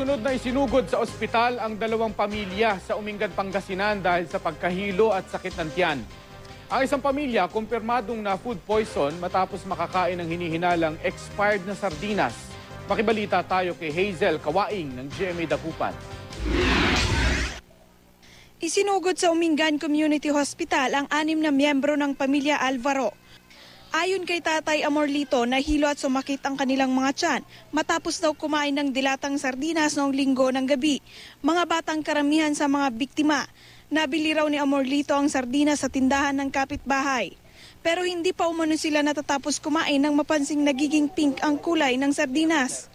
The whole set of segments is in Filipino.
Sunod-sunod na isinugod sa ospital ang dalawang pamilya sa Umingan, Pangasinan dahil sa pagkahilo at sakit ng tiyan. Ang isang pamilya kumpirmadong na food poison matapos makakain ng hinihinalang expired na sardinas. Makibalita tayo kay Hazel Kawaing ng GMA Dagupan. Isinugod sa Umingan Community Hospital ang 6 na miyembro ng pamilya Alvaro. Ayon kay Tatay Amorlito, nahilo at sumakit ang kanilang mga tiyan matapos daw kumain ng dilatang sardinas noong linggo ng gabi. Mga batang karamihan sa mga biktima. Nabili raw ni Amorlito ang sardinas sa tindahan ng kapitbahay. Pero hindi pa umano sila natatapos kumain nang mapansing nagiging pink ang kulay ng sardinas.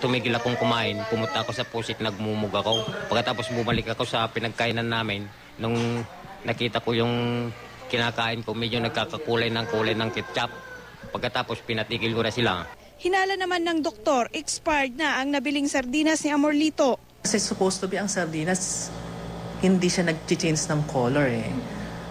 Tumigil akong kumain, pumunta ako sa pusit, nagmumug ako. Pagkatapos bumalik ako sa pinagkainan namin, nung nakita ko yung kinakain ko, medyo nagkakakulay ng ketchup. Pagkatapos pinatigil ko na sila. Hinala naman ng doktor, expired na ang nabiling sardinas ni Amorlito. Kasi supposed to be ang sardinas, hindi siya nag-change ng color eh.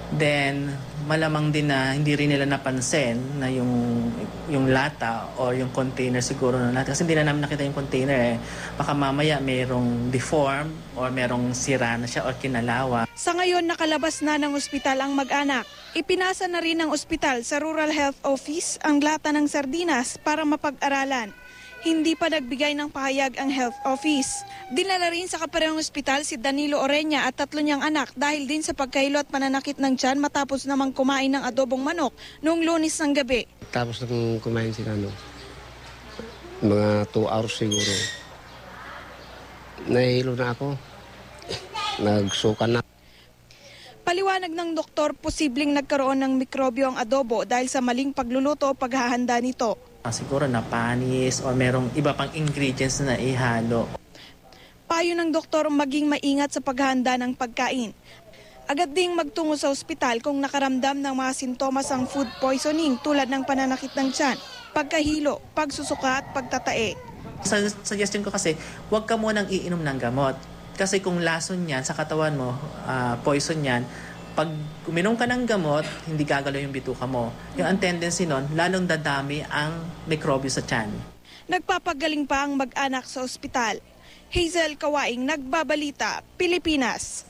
Then, malamang din na hindi rin nila napansin na yung lata or yung container siguro ng lata. Kasi hindi na namin nakita yung container eh. Baka mamaya mayroong deform or mayroong sira na siya or kinalawa. Sa ngayon, nakalabas na ng ospital ang mag-anak. Ipinasa na rin ng ospital sa Rural Health Office ang lata ng sardinas para mapag-aralan. Hindi pa nagbigay ng pahayag ang Health Office. Dinala rin sa kaparehong ospital si Danilo Oreña at 3 niyang anak dahil din sa pagkahilo at pananakit ng tiyan matapos namang kumain ng adobong manok noong Lunes ng gabi. Tapos nang kumain sila, mga 2 hours siguro. Nahihilo na ako. Nagsuka na. Paliwanag ng doktor, posibleng nagkaroon ng mikrobyo ang adobo dahil sa maling pagluluto o paghahanda nito. Siguro na panis or merong iba pang ingredients na ihalo. Payo ng doktor maging maingat sa paghahanda ng pagkain. Agad ding magtungo sa ospital kung nakaramdam ng mga sintomas ang food poisoning tulad ng pananakit ng tiyan, pagkahilo, pagsusuka at pagtatae. Suggestion ko kasi, huwag ka munang iinom ng gamot. Kasi kung lason yan sa katawan mo, poison yan, pag uminom ka ng gamot, hindi gagalaw yung bituka mo. Yung tendency nun, lalong dadami ang mikrobyo sa tiyan. Nagpapagaling pa ang mag-anak sa ospital. Hazel Kawaing, Nagbabalita, Pilipinas.